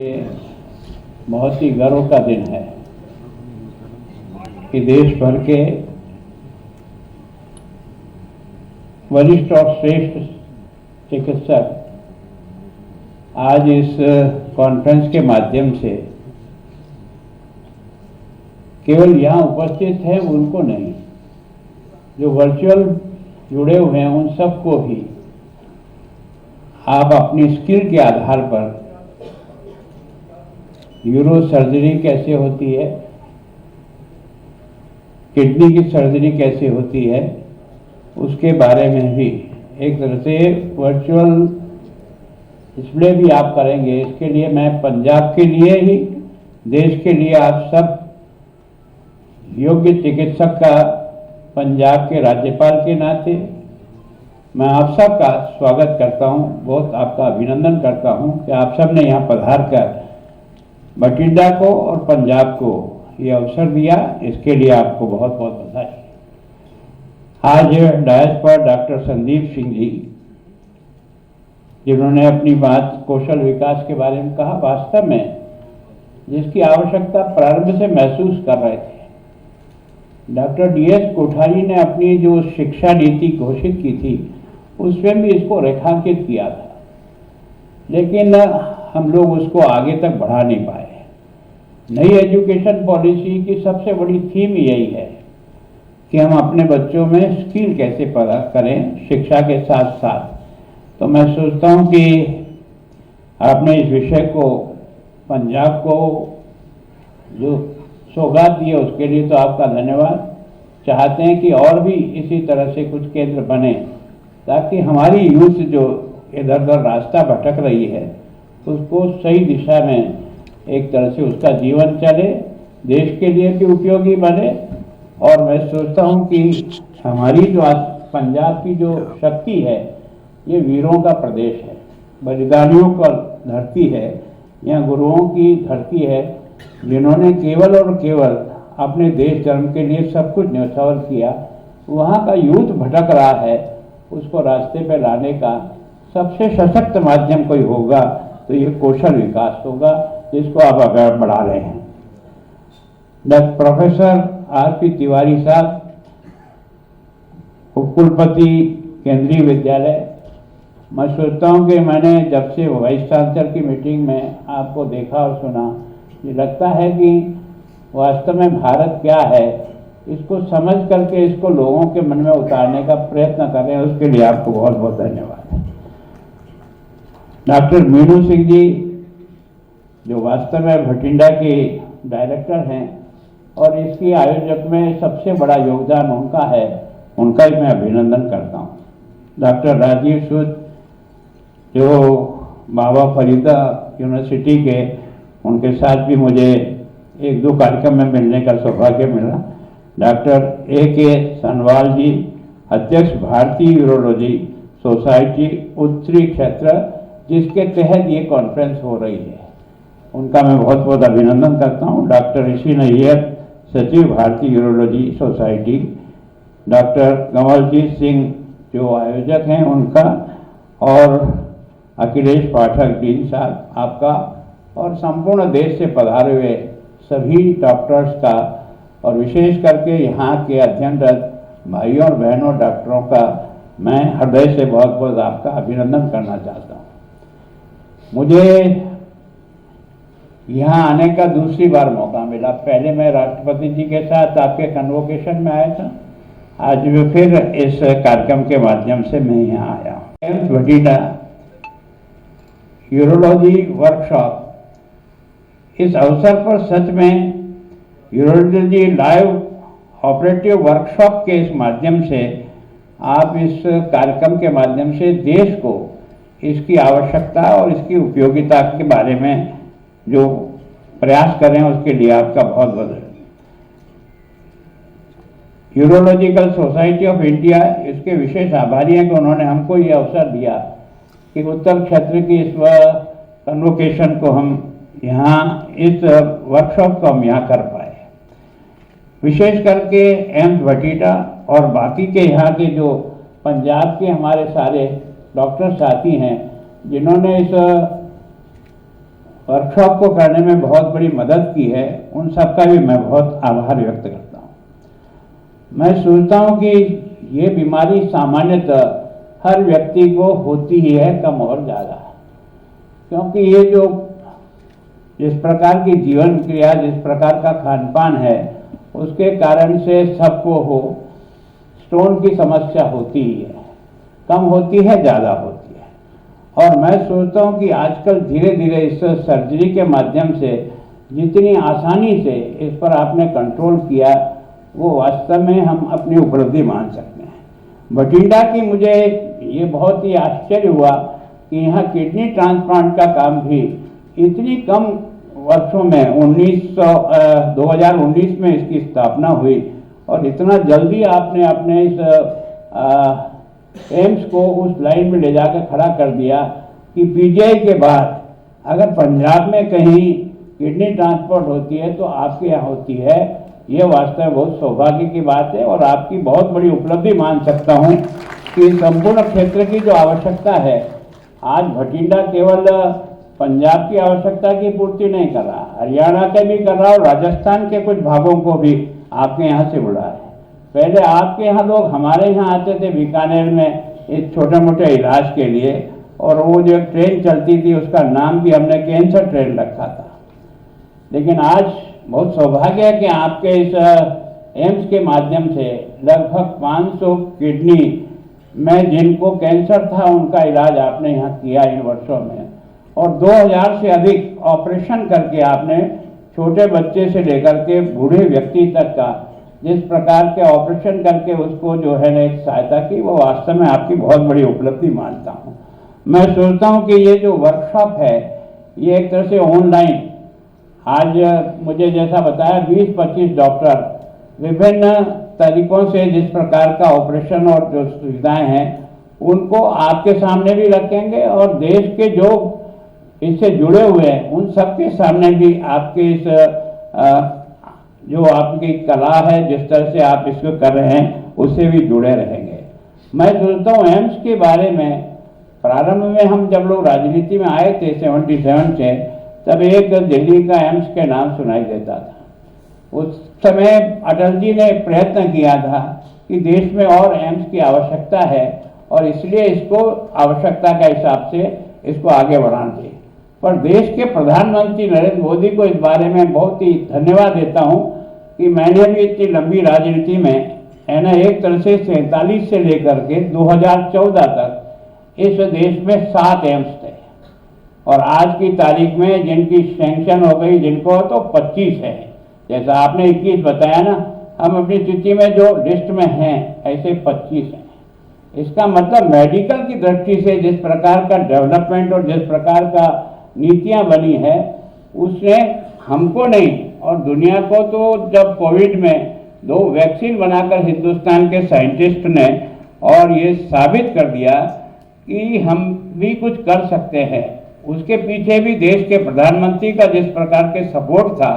ये बहुत ही गर्व का दिन है कि देश भर के वरिष्ठ और श्रेष्ठ चिकित्सक आज इस कॉन्फ्रेंस के माध्यम से केवल यहाँ उपस्थित हैं उनको नहीं, जो वर्चुअल जुड़े हुए हैं उन सबको भी आप अपनी स्किल के आधार पर यूरो सर्जरी कैसे होती है, किडनी की सर्जरी कैसे होती है, उसके बारे में भी एक तरह से वर्चुअल डिस्प्ले भी आप करेंगे। इसके लिए मैं पंजाब के लिए ही, देश के लिए आप सब योग्य चिकित्सक का पंजाब के राज्यपाल के नाते मैं आप सबका स्वागत करता हूं, बहुत आपका अभिनंदन करता हूं कि आप सब ने यहाँ पधार कर बठिंडा को और पंजाब को ये अवसर दिया। इसके लिए आपको बहुत बहुत बधाई। आज डायस पर डॉक्टर संदीप सिंह जी, जिन्होंने अपनी बात कौशल विकास के बारे में कहा, वास्तव में जिसकी आवश्यकता प्रारंभ से महसूस कर रहे थे। डॉक्टर DS कोठारी ने अपनी जो शिक्षा नीति घोषित की थी उसमें भी इसको रेखांकित किया था, लेकिन हम लोग उसको आगे तक बढ़ा नहीं पाए। नई एजुकेशन पॉलिसी की सबसे बड़ी थीम यही है कि हम अपने बच्चों में स्किल कैसे पैदा करें शिक्षा के साथ साथ। तो मैं सोचता हूं कि आपने इस विषय को पंजाब को जो सौगात दी है उसके लिए तो आपका धन्यवाद। चाहते हैं कि और भी इसी तरह से कुछ केंद्र बने ताकि हमारी यूथ जो इधर उधर रास्ता भटक रही है उसको सही दिशा में एक तरह से उसका जीवन चले, देश के लिए भी उपयोगी बने। और मैं सोचता हूं कि हमारी जो आज पंजाब की जो शक्ति है ये वीरों का प्रदेश है, बलिदानियों का धरती है, यहाँ गुरुओं की धरती है, जिन्होंने केवल और केवल अपने देश धर्म के लिए सब कुछ न्यौछावर किया। वहाँ का यूथ भटक रहा है, उसको रास्ते पे लाने का सबसे सशक्त माध्यम कोई होगा तो ये कौशल विकास होगा, जिसको आप आगे बढ़ा रहे हैं। प्रोफेसर RP तिवारी साहब, उपकुलपति केंद्रीय विद्यालय, मैं सोचता हूँ कि मैंने जब से वाइस चांसलर की मीटिंग में आपको देखा और सुना, ये लगता है कि वास्तव में भारत क्या है इसको समझ करके इसको लोगों के मन में उतारने का प्रयत्न कर रहे हैं। उसके लिए आपको बहुत बहुत धन्यवाद। डॉक्टर मीनू सिंह जी, जो वास्तव में बठिंडा के डायरेक्टर हैं और इसकी आयोजक में सबसे बड़ा योगदान उनका है, उनका ही मैं अभिनंदन करता हूँ। डॉक्टर राजीव सूद, जो बाबा फरीदा यूनिवर्सिटी के, उनके साथ भी मुझे एक दो कार्यक्रम में मिलने का सौभाग्य मिला। डॉक्टर AK सनवाल जी, अध्यक्ष भारतीय यूरोलॉजी सोसाइटी उत्तरी क्षेत्र, जिसके तहत ये कॉन्फ्रेंस हो रही है, उनका मैं बहुत बहुत अभिनंदन करता हूँ। डॉक्टर ऋषि नैयर, सचिव भारतीय urology society, doctor Kamaljeet Singh जो आयोजक हैं उनका, और अखिलेश पाठक डीन साहब आपका, और संपूर्ण देश से पधारे हुए सभी डॉक्टर्स का, और विशेष करके यहाँ के अध्ययनरत भाइयों और बहनों डॉक्टरों का मैं हृदय से बहुत बहुत आपका अभिनंदन करना चाहता हूँ। मुझे यहाँ आने का दूसरी बार मौका मिला। पहले मैं राष्ट्रपति जी के साथ आपके कन्वोकेशन में आया था, आज भी फिर इस कार्यक्रम के माध्यम से मैं यहाँ आया हूँ। बठिंडा यूरोलॉजी वर्कशॉप, इस अवसर पर सच में यूरोलॉजी लाइव ऑपरेटिव वर्कशॉप के इस माध्यम से आप इस कार्यक्रम के माध्यम से देश को इसकी आवश्यकता और इसकी उपयोगिता के बारे में जो प्रयास करें उसके लिए आपका बहुत बहुत। यूरोलॉजिकल सोसाइटी ऑफ इंडिया इसके विशेष आभारी हैं कि उन्होंने हमको ये अवसर दिया कि उत्तर क्षेत्र की इस कन्वोकेशन को हम यहाँ, इस वर्कशॉप को हम यहाँ कर पाए। विशेष करके एम्स बठिंडा और बाकी के यहाँ के जो पंजाब के हमारे सारे डॉक्टर साथी हैं जिन्होंने इस वर्कशॉप को करने में बहुत बड़ी मदद की है, उन सबका भी मैं बहुत आभार व्यक्त करता हूँ। मैं सोचता हूँ कि ये बीमारी सामान्यतः हर व्यक्ति को होती ही है, कम और ज़्यादा, क्योंकि ये जो जिस प्रकार की जीवन क्रिया, जिस प्रकार का खान पान है, उसके कारण से सबको हो स्टोन की समस्या होती ही है, कम होती है ज़्यादा होती है। और मैं सोचता हूँ कि आजकल धीरे धीरे इस सर्जरी के माध्यम से जितनी आसानी से इस पर आपने कंट्रोल किया, वो वास्तव में हम अपनी उपलब्धि मान सकते हैं। बठिंडा की मुझे ये बहुत ही आश्चर्य हुआ कि यहाँ किडनी ट्रांसप्लांट का काम भी इतनी कम वर्षों में 2019 में इसकी स्थापना हुई और इतना जल्दी आपने अपने इस एम्स को उस लाइन में ले जाकर खड़ा कर दिया कि पीजीआई के बाद अगर पंजाब में कहीं किडनी ट्रांसप्लांट होती है तो आपके यहाँ होती है। ये वास्तव में बहुत सौभाग्य की बात है और आपकी बहुत बड़ी उपलब्धि मान सकता हूँ कि संपूर्ण क्षेत्र की जो आवश्यकता है, आज बठिंडा केवल पंजाब की आवश्यकता की पूर्ति नहीं कर रहा, हरियाणा के भी कर रहा और राजस्थान के कुछ भागों को भी आपके यहाँ से बुला है। पहले आपके यहाँ लोग हमारे यहाँ आते थे बीकानेर में एक छोटे मोटे इलाज के लिए, और वो जो ट्रेन चलती थी उसका नाम भी हमने कैंसर ट्रेन रखा था। लेकिन आज बहुत सौभाग्य है कि आपके इस एम्स के माध्यम से लगभग 500 किडनी में जिनको कैंसर था उनका इलाज आपने यहाँ किया इन वर्षों में, और 2000 से अधिक ऑपरेशन करके आपने छोटे बच्चे से लेकर के बूढ़े व्यक्ति तक का जिस प्रकार के ऑपरेशन करके उसको जो है ना एक सहायता की, वो वास्तव में आपकी बहुत बड़ी उपलब्धि मानता हूँ। मैं सोचता हूँ कि ये जो वर्कशॉप है ये एक तरह से ऑनलाइन, आज मुझे जैसा बताया 20-25 डॉक्टर विभिन्न तरीकों से जिस प्रकार का ऑपरेशन और जो सुविधाएं हैं उनको आपके सामने भी रखेंगे, और देश के जो इससे जुड़े हुए हैं उन सबके सामने भी आपके इस जो आपकी कला है, जिस तरह से आप इसको कर रहे हैं, उससे भी जुड़े रहेंगे। मैं सोचता हूँ एम्स के बारे में प्रारंभ में हम जब लोग राजनीति में आए थे 77 से, तब एक दिल्ली का एम्स के नाम सुनाई देता था। उस समय अटल जी ने प्रयत्न किया था कि देश में और एम्स की आवश्यकता है और इसलिए इसको आवश्यकता के हिसाब से इसको आगे बढ़ाना चाहिए। पर देश के प्रधानमंत्री नरेंद्र मोदी को इस बारे में बहुत ही धन्यवाद देता हूं कि मैंने भी इतनी लंबी राजनीति में है ना, एक तरह से 47 से लेकर के 2014 तक इस देश में 7 एम्स थे, और आज की तारीख में जिनकी सैंक्शन हो गई जिनको तो 25 है। जैसा आपने 21 बताया ना, हम अपनी स्थिति में जो लिस्ट में हैं ऐसे 25 हैं। इसका मतलब मेडिकल की दृष्टि से जिस प्रकार का डेवलपमेंट और जिस प्रकार का नीतियां बनी है उसने हमको नहीं और दुनिया को, तो जब कोविड में 2 वैक्सीन बनाकर हिंदुस्तान के साइंटिस्ट ने और ये साबित कर दिया कि हम भी कुछ कर सकते हैं, उसके पीछे भी देश के प्रधानमंत्री का जिस प्रकार के सपोर्ट था,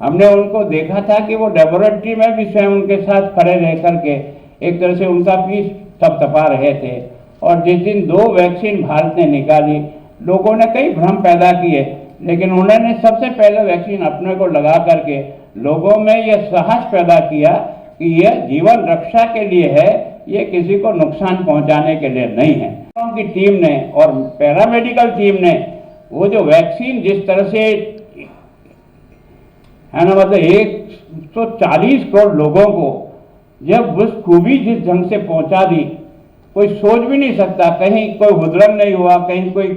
हमने उनको देखा था कि वो लेबोरेटरी में भी स्वयं उनके साथ खड़े रह करके एक तरह से उनका पीठ थपथपा रहे थे। और जिस दिन 2 वैक्सीन भारत ने निकाली, लोगों ने कई भ्रम पैदा किए, लेकिन उन्होंने सबसे पहले वैक्सीन अपने को लगा करके लोगों में यह साहस पैदा किया कि यह जीवन रक्षा के लिए है, ये किसी को नुकसान पहुंचाने के लिए नहीं है। की टीम ने और पैरामेडिकल टीम ने वो जो वैक्सीन जिस तरह से है ना, मतलब 140 करोड़ लोगों को जब उस खूबी जिस ढंग से पहुंचा दी, कोई सोच भी नहीं सकता। कहीं कोई हुदरम नहीं हुआ, कहीं कोई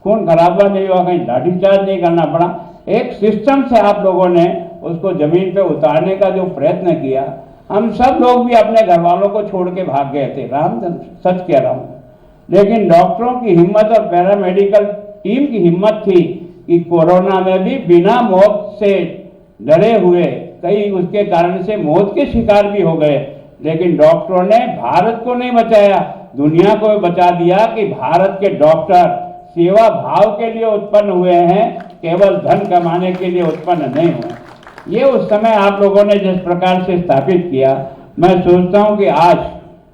खून खराबा नहीं हुआ, कहीं लाठीचार्ज नहीं करना पड़ा। एक सिस्टम से आप लोगों ने उसको जमीन पे उतारने का जो प्रयत्न किया, हम सब लोग भी अपने घर वालों को छोड़ के भाग गए थे, सच कह रहा हूँ। लेकिन डॉक्टरों की हिम्मत और पैरामेडिकल टीम की हिम्मत थी कि कोरोना में भी बिना मौत से डरे हुए, कई उसके कारण से मौत के शिकार भी हो गए, लेकिन डॉक्टरों ने भारत को नहीं बचाया, दुनिया को बचा दिया कि भारत के डॉक्टर सेवा भाव के लिए उत्पन्न हुए हैं, केवल धन कमाने के लिए उत्पन्न नहीं हुए। ये उस समय आप लोगों ने जिस प्रकार से स्थापित किया, मैं सोचता हूँ कि आज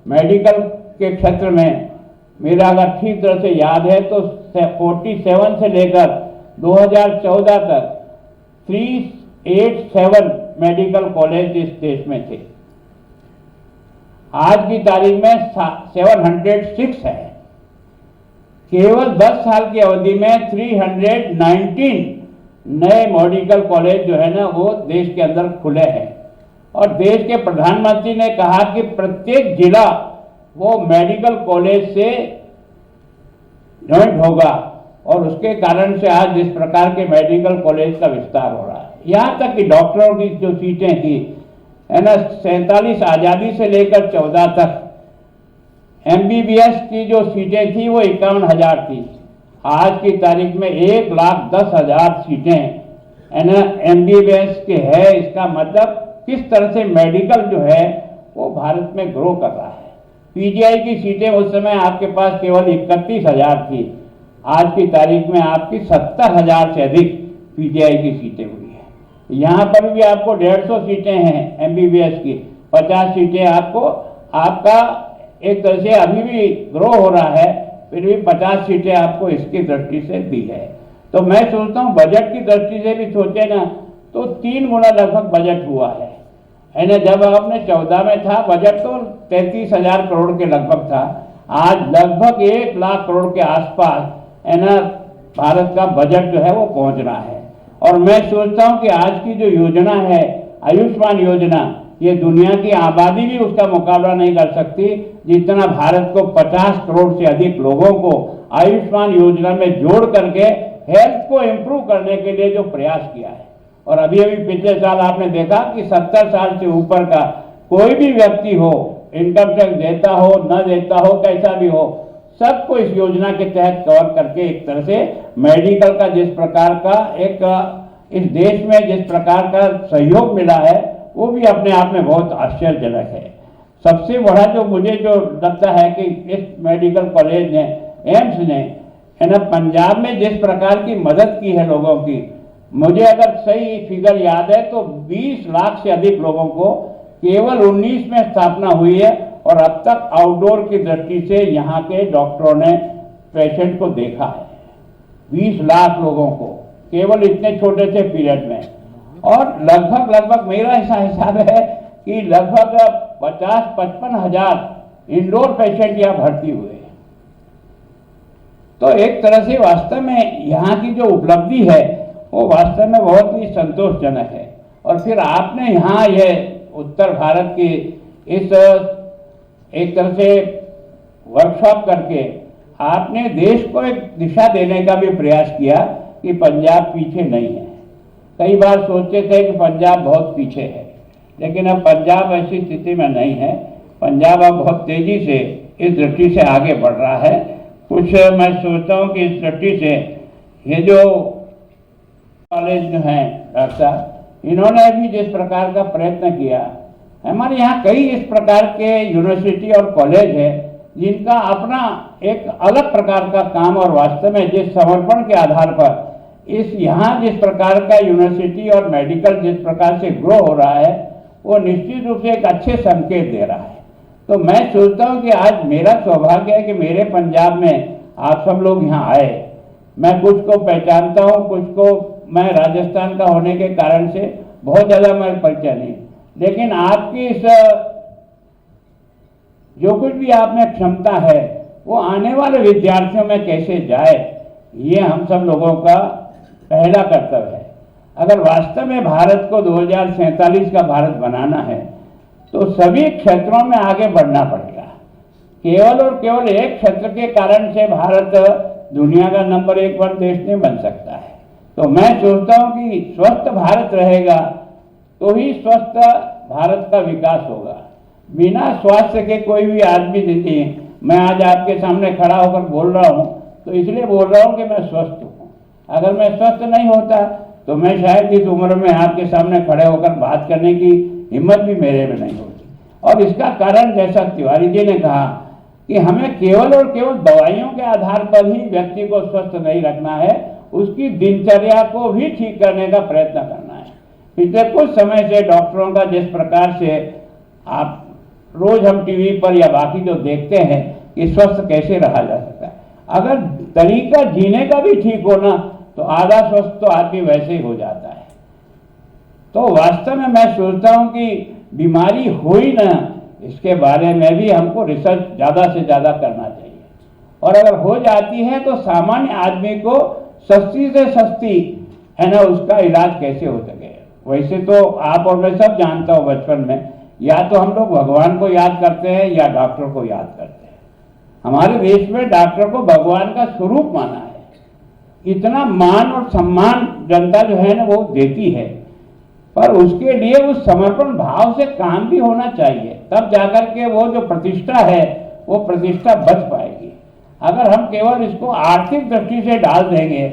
मेडिकल के क्षेत्र में मेरा अगर ठीक तरह से याद है तो 47 से लेकर 2014 तक 387 मेडिकल कॉलेज इस देश में थे। आज की तारीख में 706 है। केवल 10 साल की अवधि में 319 नए मेडिकल कॉलेज जो है ना वो देश के अंदर खुले हैं। और देश के प्रधानमंत्री ने कहा कि प्रत्येक जिला वो मेडिकल कॉलेज से ज्वाइंट होगा और उसके कारण से आज इस प्रकार के मेडिकल कॉलेज का विस्तार हो रहा है। यहाँ तक कि डॉक्टरों की जो सीटें थी है ना 47 आजादी से लेकर 14 तक MBBS की जो सीटें थी वो 51,000 थी। आज की तारीख में 1,10,000 सीटें है ना MBBS के है। इसका मतलब किस तरह से मेडिकल जो है वो भारत में ग्रो कर रहा है। PGI की सीटें उस समय आपके पास केवल 31,000 थी। आज की तारीख में आपकी 70,000 से अधिक PGI की सीटें हुई है। यहाँ पर भी आपको 150 सीटें हैं MBBS की, 50 सीटें आपको आपका एक तरह से अभी भी ग्रो हो रहा है, फिर भी 50 सीटें आपको इसकी दृष्टि से दी है। तो मैं सोचता हूँ बजट की दृष्टि से भी सोचे ना तो 3 गुना लगभग बजट हुआ है ना। जब आपने 14 में था बजट तो 33,000 करोड़ के लगभग था। आज लगभग 1 लाख करोड़ के आसपास है ना भारत का बजट जो है वो पहुंच रहा है। और मैं सोचता हूं कि आज की जो योजना है आयुष्मान योजना, ये दुनिया की आबादी भी उसका मुकाबला नहीं कर सकती जितना भारत को 50 करोड़ से अधिक लोगों को आयुष्मान योजना में जोड़ करके हेल्थ को इम्प्रूव करने के लिए जो प्रयास किया है। और अभी अभी पिछले साल आपने देखा कि 70 साल से ऊपर का कोई भी व्यक्ति हो, इनकम टैक्स देता हो न देता हो कैसा भी हो, सबको इस योजना के तहत कवर करके एक तरह से मेडिकल का जिस प्रकार का एक इस देश में जिस प्रकार का सहयोग मिला है वो भी अपने आप में बहुत आश्चर्यजनक है। सबसे बड़ा जो मुझे जो लगता है कि इस मेडिकल कॉलेज ने एम्स ने है ना पंजाब में जिस प्रकार की मदद की है लोगों की, मुझे अगर सही फिगर याद है तो 20 लाख से अधिक लोगों को केवल 19 में स्थापना हुई है। और अब तक आउटडोर की दृष्टि से यहाँ के डॉक्टरों ने पेशेंट को देखा है 20 लाख लोगों को केवल इतने छोटे से पीरियड में। और लगभग मेरा ऐसा हिसाब है कि लगभग 50-55 हजार इंडोर पेशेंट यहाँ भर्ती हुए हैं। तो एक तरह से वास्तव में यहाँ की जो उपलब्धि है वो वास्तव में बहुत ही संतोषजनक है। और फिर आपने यहाँ ये उत्तर भारत की इस एक तरह से वर्कशॉप करके आपने देश को एक दिशा देने का भी प्रयास किया कि पंजाब पीछे नहीं है। कई बार सोचते थे कि पंजाब बहुत पीछे है, लेकिन अब पंजाब ऐसी स्थिति में नहीं है। पंजाब अब बहुत तेजी से इस दृष्टि से आगे बढ़ रहा है। कुछ मैं सोचता हूँ कि इस दृष्टि से ये जो कॉलेज जो हैं डॉक्टर साहब, इन्होंने भी जिस प्रकार का प्रयत्न किया, हमारे यहाँ कई इस प्रकार के यूनिवर्सिटी और कॉलेज है जिनका अपना एक अलग प्रकार का काम और वास्तव में जिस समर्पण के आधार पर इस यहाँ जिस प्रकार का यूनिवर्सिटी और मेडिकल जिस प्रकार से ग्रो हो रहा है वो निश्चित रूप से एक अच्छे संकेत दे रहा है। तो मैं सोचता हूँ कि आज मेरा सौभाग्य है कि मेरे पंजाब में आप सब लोग यहाँ आए। मैं कुछ को पहचानता हूँ, कुछ को मैं राजस्थान का होने के कारण से बहुत ज़्यादा मैं परिचय नहीं, लेकिन आपकी इस जो कुछ भी आप में क्षमता है वो आने वाले विद्यार्थियों में कैसे जाए, ये हम सब लोगों का पहला कर्तव्य है। अगर वास्तव में भारत को 2047 का भारत बनाना है तो सभी क्षेत्रों में आगे बढ़ना पड़ेगा। केवल और केवल एक क्षेत्र के कारण से भारत दुनिया का नंबर 1 देश नहीं बन सकता है। तो मैं सोचता हूँ कि स्वस्थ भारत रहेगा तो ही स्वस्थ भारत का विकास होगा। बिना स्वास्थ्य के कोई भी आदमी नहीं। मैं आज आपके सामने खड़ा होकर बोल रहा हूँ तो इसलिए बोल रहा हूँ कि मैं स्वस्थ हूँ। अगर मैं स्वस्थ नहीं होता तो मैं शायद इस उम्र में आपके सामने खड़े होकर बात करने की हिम्मत भी मेरे में नहीं होती। और इसका कारण जैसा तिवारी जी ने कहा कि हमें केवल और केवल दवाइयों के आधार पर ही व्यक्ति को स्वस्थ नहीं रखना है, उसकी दिनचर्या को भी ठीक करने का प्रयत्न करना है। पिछले कुछ समय से डॉक्टरों का जिस प्रकार से आप रोज हम टीवी पर या बाकी जो देखते हैं कि स्वस्थ कैसे रहा जा सकता है, अगर तरीका जीने का भी ठीक हो ना तो आधा स्वस्थ तो आदमी वैसे ही हो जाता है। तो वास्तव में मैं सोचता हूं कि बीमारी हो ही ना, इसके बारे में भी हमको रिसर्च ज़्यादा से ज़्यादा करना चाहिए। और अगर हो जाती है तो सामान्य आदमी को सस्ती से सस्ती है ना उसका इलाज कैसे हो सके। वैसे तो आप और मैं सब जानता हूँ, बचपन में या तो हम लोग भगवान को याद करते हैं या डॉक्टर को याद करते हैं। हमारे देश में डॉक्टर को भगवान का स्वरूप माना है। इतना मान और सम्मान जनता जो है ना वो देती है, पर उसके लिए उस समर्पण भाव से काम भी होना चाहिए, तब जाकर के वो जो प्रतिष्ठा है वो प्रतिष्ठा बच पाएगी। अगर हम केवल इसको आर्थिक दृष्टि से डाल देंगे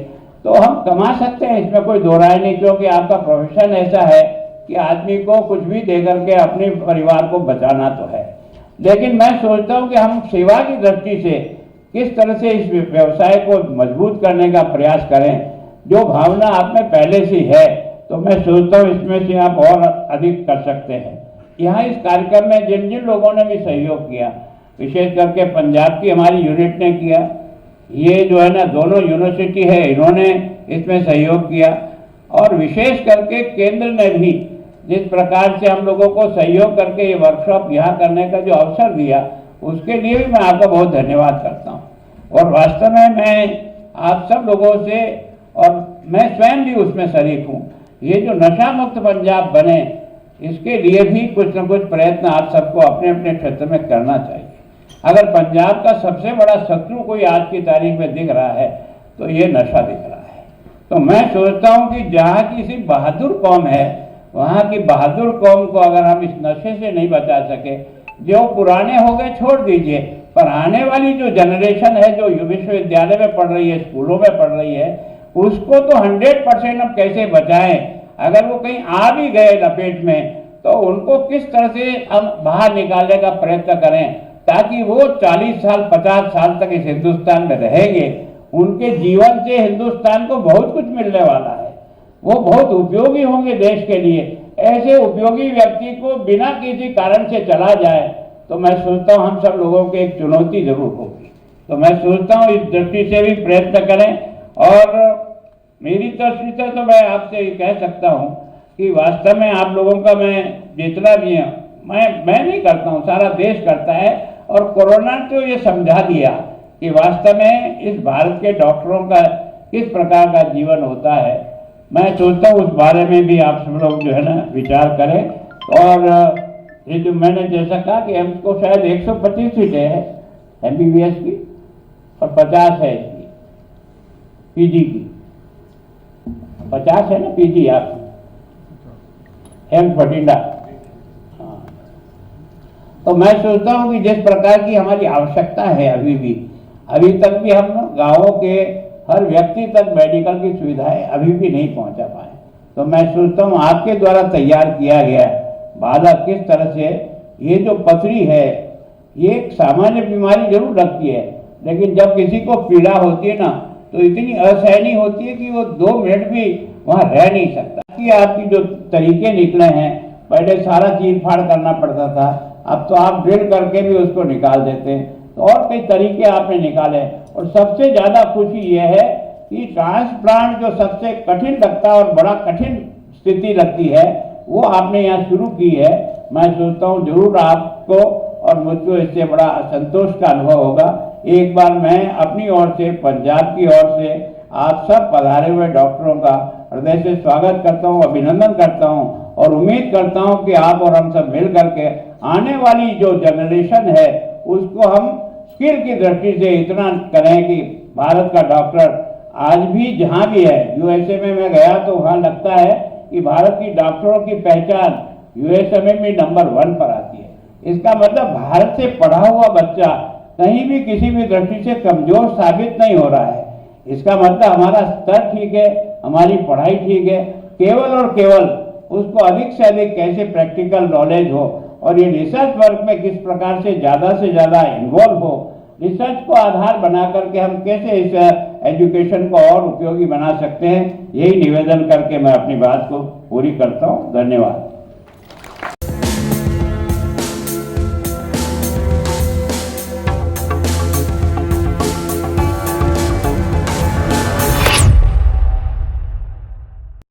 तो हम कमा सकते हैं, इसमें कोई दो राय नहीं, क्योंकि आपका प्रोफेशन ऐसा है कि आदमी को कुछ भी देकर के अपने परिवार को बचाना तो है। लेकिन मैं सोचता हूं कि हम सेवा की दृष्टि से किस तरह से इस व्यवसाय को मजबूत करने का प्रयास करें। जो भावना आप में पहले से है तो मैं सोचता हूं इसमें से आप और अधिक कर सकते हैं। यहाँ इस कार्यक्रम में जिन जिन लोगों ने भी सहयोग किया, विशेष करके पंजाब की हमारी यूनिट ने किया, ये जो है ना दोनों यूनिवर्सिटी है इन्होंने इसमें सहयोग किया, और विशेष करके केंद्र ने भी जिस प्रकार से हम लोगों को सहयोग करके ये वर्कशॉप यहाँ करने का जो अवसर दिया, उसके लिए भी मैं आपका बहुत धन्यवाद करता हूँ। और वास्तव में मैं आप सब लोगों से, और मैं स्वयं भी उसमें शरीक हूँ, ये जो नशा मुक्त पंजाब बने इसके लिए भी कुछ न कुछ प्रयत्न आप सबको अपने अपने क्षेत्र में करना चाहिए। अगर पंजाब का सबसे बड़ा शत्रु कोई आज की तारीख में दिख रहा है तो ये नशा दिख रहा है। तो मैं सोचता हूँ कि जहाँ किसी बहादुर कौम है, वहाँ की बहादुर कौम को अगर हम इस नशे से नहीं बचा सके, जो पुराने हो गए छोड़ दीजिए, पर आने वाली जो जनरेशन है जो विश्वविद्यालय में पढ़ रही है, स्कूलों में पढ़ रही है, उसको तो 100% अब कैसे बचाएं। अगर वो कहीं आ भी गए लपेट में तो उनको किस तरह से हम बाहर निकालने का प्रयत्न करें, ताकि वो 40 साल 50 साल तक इस हिंदुस्तान में रहेंगे। उनके जीवन से हिंदुस्तान को बहुत कुछ मिलने वाला है, वो बहुत उपयोगी होंगे देश के लिए। ऐसे उपयोगी व्यक्ति को बिना किसी कारण से चला जाए तो मैं सोचता हूँ हम सब लोगों की एक चुनौती जरूर होगी। तो मैं सोचता हूँ इस दृष्टि से भी प्रयत्न करें। और मेरी तरफ से तो मैं आपसे ये कह सकता हूँ कि वास्तव में आप लोगों का मैं जितना भी है मैं नहीं करता हूँ, सारा देश करता है। और कोरोना ने तो ये समझा दिया कि वास्तव में इस भारत के डॉक्टरों का किस प्रकार का जीवन होता है। मैं सोचता हूँ उस बारे में भी आप सब लोग जो है ना विचार करें। और ये जो मैंने जैसा कहा कि हमको शायद 125 सीटें हैं MBBS की और 50 है इसकी PG की, 50 है ना PG आप बठिंडा। हाँ, तो मैं सोचता हूँ कि जिस प्रकार की हमारी आवश्यकता है अभी तक भी हम गाँवों के हर व्यक्ति तक मेडिकल की सुविधाएं अभी भी नहीं पहुंचा पाए। तो मैं सोचता हूँ आपके द्वारा तैयार किया गया वादा किस तरह से, ये जो पथरी है ये एक सामान्य बीमारी जरूर लगती है, लेकिन जब किसी को पीड़ा होती है ना तो इतनी असहनीय होती है कि वो 2 मिनट भी वहाँ रह नहीं सकता। कि आपकी जो तरीके निकले हैं, पहले सारा चीर फाड़ करना पड़ता था, अब तो आप ड्रिल करके भी उसको निकाल देते हैं। तो और कई तरीके आपने निकाले। और सबसे ज़्यादा खुशी यह है कि ट्रांसप्लांट जो सबसे कठिन लगता है और बड़ा कठिन स्थिति लगती है वो आपने यहाँ शुरू की है। मैं सोचता हूँ जरूर आपको और मुझको इससे बड़ा संतोष का अनुभव होगा। एक बार मैं अपनी ओर से, पंजाब की ओर से आप सब पधारे हुए डॉक्टरों का हृदय से स्वागत करता हूँ, अभिनंदन करता हूँ और उम्मीद करता हूँ कि आप और हम सब मिल करके आने वाली जो जनरेशन है उसको हम स्किल की दृष्टि से इतना करें कि भारत का डॉक्टर आज भी जहाँ भी है, USA में मैं गया तो वहाँ लगता है कि भारत की डॉक्टरों की पहचान USA में भी नंबर 1 पर आती है। इसका मतलब भारत से पढ़ा हुआ बच्चा कहीं भी किसी भी दृष्टि से कमजोर साबित नहीं हो रहा है। इसका मतलब हमारा स्तर ठीक है, हमारी पढ़ाई ठीक है, केवल और केवल उसको अधिक से अधिक कैसे प्रैक्टिकल नॉलेज हो और ये रिसर्च वर्क में किस प्रकार से ज़्यादा इन्वॉल्व हो, रिसर्च को आधार बना करके हम कैसे इस एजुकेशन को और उपयोगी बना सकते हैं, यही निवेदन करके मैं अपनी बात को पूरी करता हूँ। धन्यवाद।